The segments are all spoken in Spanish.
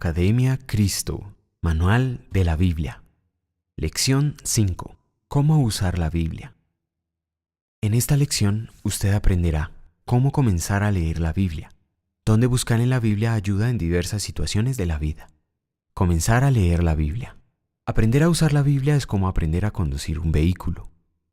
Academia Cristo, Manual de la Biblia. Lección 5. ¿Cómo usar la Biblia? En esta lección usted aprenderá cómo comenzar a leer la Biblia, dónde buscar en la Biblia ayuda en diversas situaciones de la vida. Comenzar a leer la Biblia. Aprender a usar la Biblia es como aprender a conducir un vehículo.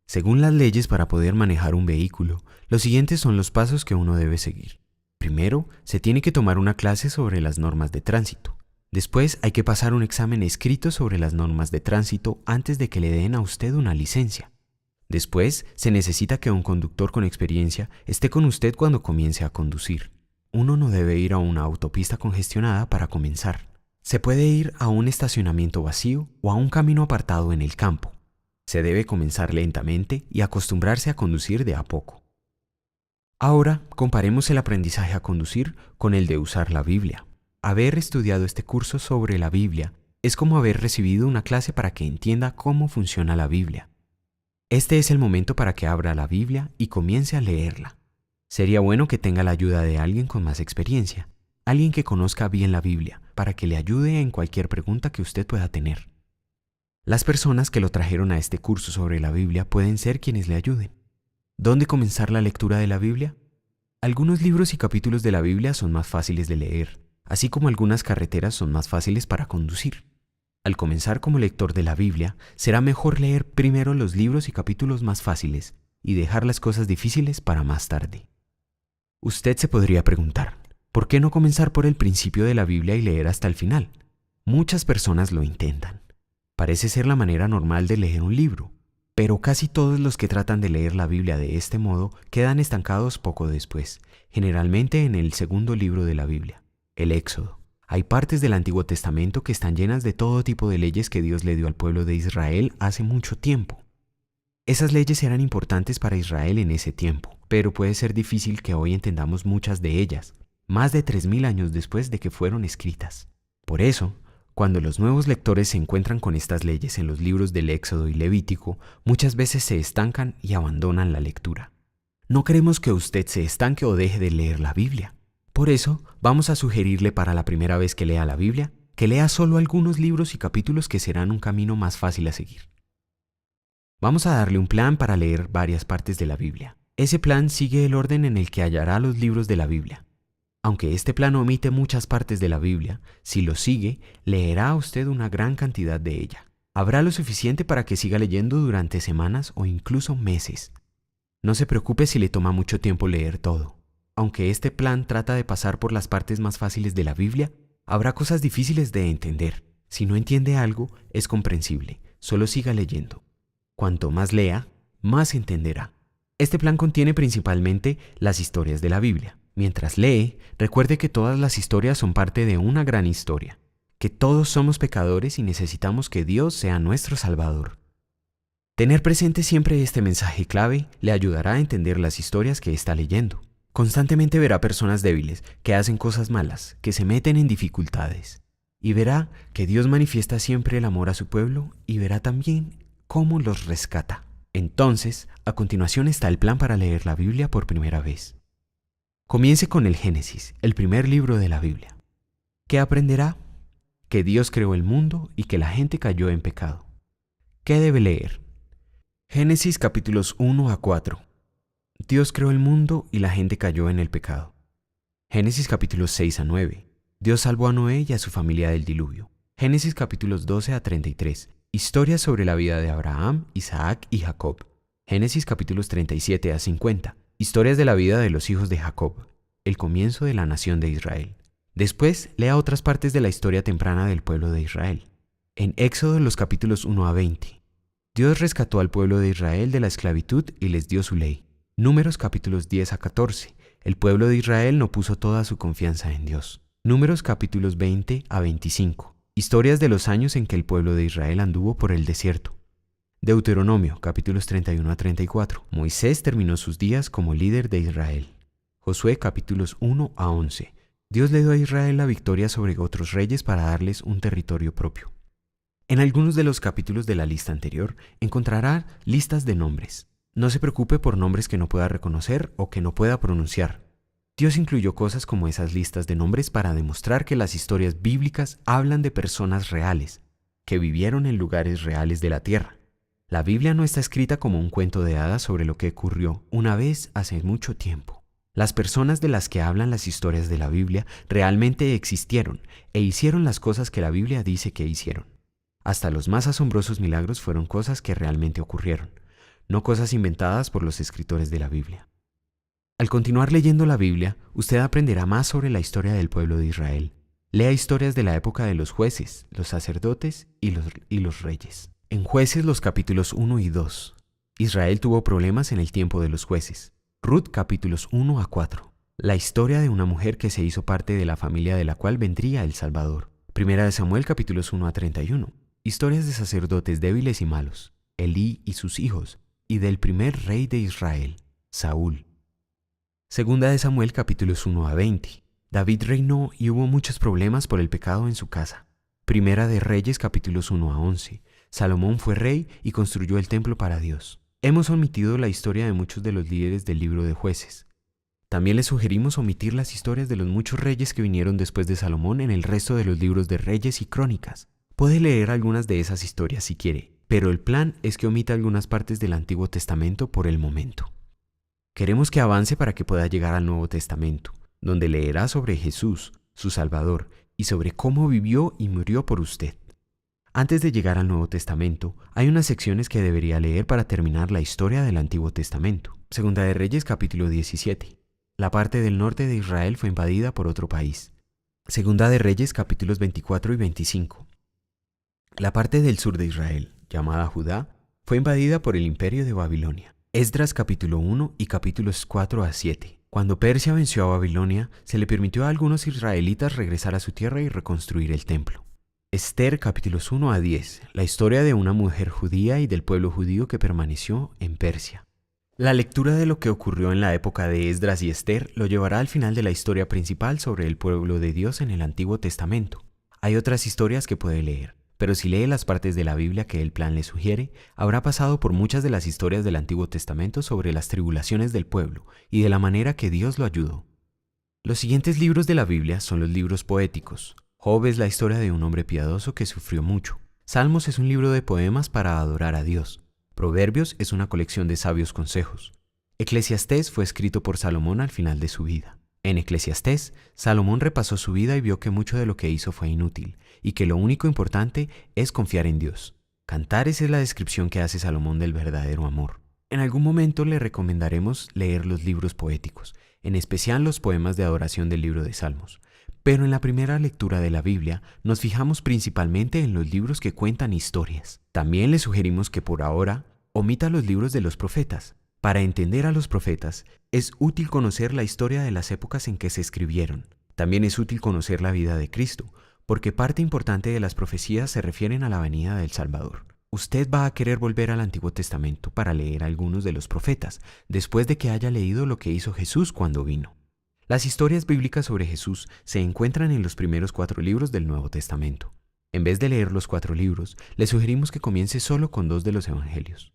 Según las leyes, para poder manejar un vehículo, los siguientes son los pasos que uno debe seguir. Primero, se tiene que tomar una clase sobre las normas de tránsito. Después, hay que pasar un examen escrito sobre las normas de tránsito antes de que le den a usted una licencia. Después, se necesita que un conductor con experiencia esté con usted cuando comience a conducir. Uno no debe ir a una autopista congestionada para comenzar. Se puede ir a un estacionamiento vacío o a un camino apartado en el campo. Se debe comenzar lentamente y acostumbrarse a conducir de a poco. Ahora, comparemos el aprendizaje a conducir con el de usar la Biblia. Haber estudiado este curso sobre la Biblia es como haber recibido una clase para que entienda cómo funciona la Biblia. Este es el momento para que abra la Biblia y comience a leerla. Sería bueno que tenga la ayuda de alguien con más experiencia, alguien que conozca bien la Biblia, para que le ayude en cualquier pregunta que usted pueda tener. Las personas que lo trajeron a este curso sobre la Biblia pueden ser quienes le ayuden. ¿Dónde comenzar la lectura de la Biblia? Algunos libros y capítulos de la Biblia son más fáciles de leer, así como algunas carreteras son más fáciles para conducir. Al comenzar como lector de la Biblia, será mejor leer primero los libros y capítulos más fáciles y dejar las cosas difíciles para más tarde. Usted se podría preguntar, ¿por qué no comenzar por el principio de la Biblia y leer hasta el final? Muchas personas lo intentan. Parece ser la manera normal de leer un libro, pero casi todos los que tratan de leer la Biblia de este modo quedan estancados poco después, generalmente en el segundo libro de la Biblia, el Éxodo. Hay partes del Antiguo Testamento que están llenas de todo tipo de leyes que Dios le dio al pueblo de Israel hace mucho tiempo. Esas leyes eran importantes para Israel en ese tiempo, pero puede ser difícil que hoy entendamos muchas de ellas, más de 3000 años después de que fueron escritas. Por eso, cuando los nuevos lectores se encuentran con estas leyes en los libros del Éxodo y Levítico, muchas veces se estancan y abandonan la lectura. No queremos que usted se estanque o deje de leer la Biblia. Por eso, vamos a sugerirle para la primera vez que lea la Biblia, que lea solo algunos libros y capítulos que serán un camino más fácil a seguir. Vamos a darle un plan para leer varias partes de la Biblia. Ese plan sigue el orden en el que hallará los libros de la Biblia. Aunque este plan omite muchas partes de la Biblia, si lo sigue, leerá usted una gran cantidad de ella. Habrá lo suficiente para que siga leyendo durante semanas o incluso meses. No se preocupe si le toma mucho tiempo leer todo. Aunque este plan trata de pasar por las partes más fáciles de la Biblia, habrá cosas difíciles de entender. Si no entiende algo, es comprensible. Solo siga leyendo. Cuanto más lea, más entenderá. Este plan contiene principalmente las historias de la Biblia. Mientras lee, recuerde que todas las historias son parte de una gran historia, que todos somos pecadores y necesitamos que Dios sea nuestro Salvador. Tener presente siempre este mensaje clave le ayudará a entender las historias que está leyendo. Constantemente verá personas débiles que hacen cosas malas, que se meten en dificultades. Y verá que Dios manifiesta siempre el amor a su pueblo y verá también cómo los rescata. Entonces, a continuación está el plan para leer la Biblia por primera vez. Comience con el Génesis, el primer libro de la Biblia. ¿Qué aprenderá? Que Dios creó el mundo y que la gente cayó en pecado. ¿Qué debe leer? Génesis capítulos 1 a 4. Dios creó el mundo y la gente cayó en el pecado. Génesis capítulos 6 a 9. Dios salvó a Noé y a su familia del diluvio. Génesis capítulos 12 a 33. Historias sobre la vida de Abraham, Isaac y Jacob. Génesis capítulos 37 a 50. Historias de la vida de los hijos de Jacob, el comienzo de la nación de Israel. Después, lea otras partes de la historia temprana del pueblo de Israel. En Éxodo los capítulos 1 a 20. Dios rescató al pueblo de Israel de la esclavitud y les dio su ley. Números capítulos 10 a 14. El pueblo de Israel no puso toda su confianza en Dios. Números capítulos 20 a 25. Historias de los años en que el pueblo de Israel anduvo por el desierto. Deuteronomio, capítulos 31 a 34. Moisés terminó sus días como líder de Israel. Josué, capítulos 1 a 11. Dios le dio a Israel la victoria sobre otros reyes para darles un territorio propio. En algunos de los capítulos de la lista anterior encontrará listas de nombres. No se preocupe por nombres que no pueda reconocer o que no pueda pronunciar. Dios incluyó cosas como esas listas de nombres para demostrar que las historias bíblicas hablan de personas reales, que vivieron en lugares reales de la tierra. La Biblia no está escrita como un cuento de hadas sobre lo que ocurrió una vez hace mucho tiempo. Las personas de las que hablan las historias de la Biblia realmente existieron e hicieron las cosas que la Biblia dice que hicieron. Hasta los más asombrosos milagros fueron cosas que realmente ocurrieron, no cosas inventadas por los escritores de la Biblia. Al continuar leyendo la Biblia, usted aprenderá más sobre la historia del pueblo de Israel. Lea historias de la época de los jueces, los sacerdotes y los reyes. En Jueces los capítulos 1 y 2. Israel tuvo problemas en el tiempo de los jueces. Ruth capítulos 1 a 4. La historia de una mujer que se hizo parte de la familia de la cual vendría el Salvador. Primera de Samuel capítulos 1 a 31. Historias de sacerdotes débiles y malos. Elí y sus hijos. Y del primer rey de Israel, Saúl. Segunda de Samuel capítulos 1 a 20. David reinó y hubo muchos problemas por el pecado en su casa. Primera de Reyes capítulos 1 a 11. Salomón fue rey y construyó el templo para Dios. Hemos omitido la historia de muchos de los líderes del libro de Jueces. También les sugerimos omitir las historias de los muchos reyes que vinieron después de Salomón en el resto de los libros de Reyes y Crónicas. Puede leer algunas de esas historias si quiere, pero el plan es que omita algunas partes del Antiguo Testamento por el momento. Queremos que avance para que pueda llegar al Nuevo Testamento, donde leerá sobre Jesús, su Salvador, y sobre cómo vivió y murió por usted. Antes de llegar al Nuevo Testamento, hay unas secciones que debería leer para terminar la historia del Antiguo Testamento. Segunda de Reyes capítulo 17. La parte del norte de Israel fue invadida por otro país. Segunda de Reyes capítulos 24 y 25. La parte del sur de Israel, llamada Judá, fue invadida por el imperio de Babilonia. Esdras capítulo 1 y capítulos 4 a 7. Cuando Persia venció a Babilonia, se le permitió a algunos israelitas regresar a su tierra y reconstruir el templo. Esther capítulos 1 a 10, la historia de una mujer judía y del pueblo judío que permaneció en Persia. La lectura de lo que ocurrió en la época de Esdras y Esther lo llevará al final de la historia principal sobre el pueblo de Dios en el Antiguo Testamento. Hay otras historias que puede leer, pero si lee las partes de la Biblia que el plan le sugiere, habrá pasado por muchas de las historias del Antiguo Testamento sobre las tribulaciones del pueblo y de la manera que Dios lo ayudó. Los siguientes libros de la Biblia son los libros poéticos. Job es la historia de un hombre piadoso que sufrió mucho. Salmos es un libro de poemas para adorar a Dios. Proverbios es una colección de sabios consejos. Eclesiastés fue escrito por Salomón al final de su vida. En Eclesiastés, Salomón repasó su vida y vio que mucho de lo que hizo fue inútil, y que lo único importante es confiar en Dios. Cantares es la descripción que hace Salomón del verdadero amor. En algún momento le recomendaremos leer los libros poéticos, en especial los poemas de adoración del libro de Salmos. Pero en la primera lectura de la Biblia nos fijamos principalmente en los libros que cuentan historias. También le sugerimos que por ahora omita los libros de los profetas. Para entender a los profetas es útil conocer la historia de las épocas en que se escribieron. También es útil conocer la vida de Cristo, porque parte importante de las profecías se refieren a la venida del Salvador. Usted va a querer volver al Antiguo Testamento para leer algunos de los profetas, después de que haya leído lo que hizo Jesús cuando vino. Las historias bíblicas sobre Jesús se encuentran en los primeros 4 libros del Nuevo Testamento. En vez de leer los 4 libros, le sugerimos que comience solo con 2 de los evangelios.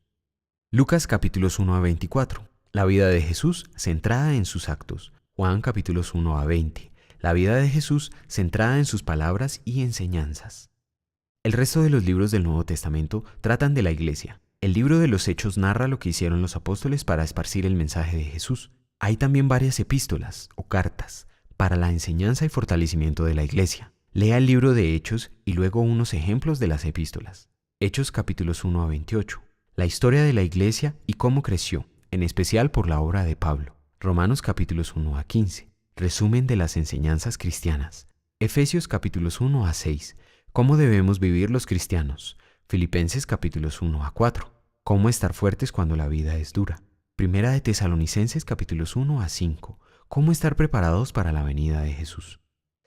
Lucas capítulos 1 a 24. La vida de Jesús centrada en sus actos. Juan capítulos 1 a 20. La vida de Jesús centrada en sus palabras y enseñanzas. El resto de los libros del Nuevo Testamento tratan de la iglesia. El libro de los Hechos narra lo que hicieron los apóstoles para esparcir el mensaje de Jesús. Hay también varias epístolas o cartas para la enseñanza y fortalecimiento de la iglesia. Lea el libro de Hechos y luego unos ejemplos de las epístolas. Hechos capítulos 1 a 28. La historia de la iglesia y cómo creció, en especial por la obra de Pablo. Romanos capítulos 1 a 15. Resumen de las enseñanzas cristianas. Efesios capítulos 1 a 6. Cómo debemos vivir los cristianos. Filipenses capítulos 1 a 4. Cómo estar fuertes cuando la vida es dura. Primera de Tesalonicenses capítulos 1 a 5. Cómo estar preparados para la venida de Jesús.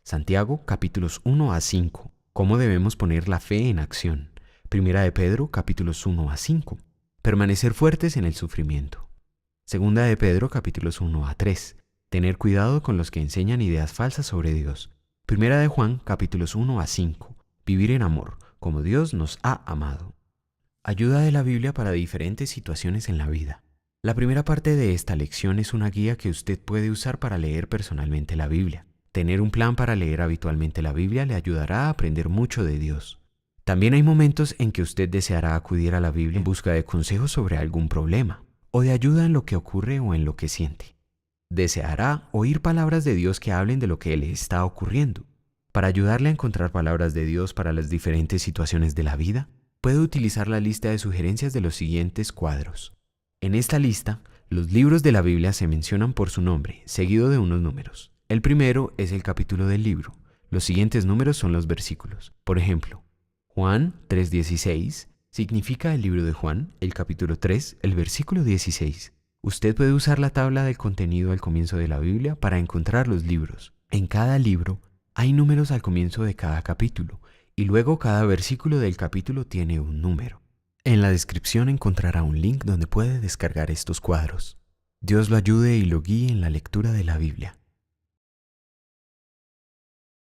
Santiago capítulos 1 a 5. Cómo debemos poner la fe en acción. Primera de Pedro capítulos 1 a 5. Permanecer fuertes en el sufrimiento. Segunda de Pedro capítulos 1 a 3. Tener cuidado con los que enseñan ideas falsas sobre Dios. Primera de Juan capítulos 1 a 5. Vivir en amor, como Dios nos ha amado. Ayuda de la Biblia para diferentes situaciones en la vida. La primera parte de esta lección es una guía que usted puede usar para leer personalmente la Biblia. Tener un plan para leer habitualmente la Biblia le ayudará a aprender mucho de Dios. También hay momentos en que usted deseará acudir a la Biblia en busca de consejos sobre algún problema, o de ayuda en lo que ocurre o en lo que siente. Deseará oír palabras de Dios que hablen de lo que le está ocurriendo. Para ayudarle a encontrar palabras de Dios para las diferentes situaciones de la vida, puede utilizar la lista de sugerencias de los siguientes cuadros. En esta lista, los libros de la Biblia se mencionan por su nombre, seguido de unos números. El primero es el capítulo del libro. Los siguientes números son los versículos. Por ejemplo, Juan 3:16 significa el libro de Juan, el capítulo 3, el versículo 16. Usted puede usar la tabla del contenido al comienzo de la Biblia para encontrar los libros. En cada libro hay números al comienzo de cada capítulo y luego cada versículo del capítulo tiene un número. En la descripción encontrará un link donde puede descargar estos cuadros. Dios lo ayude y lo guíe en la lectura de la Biblia.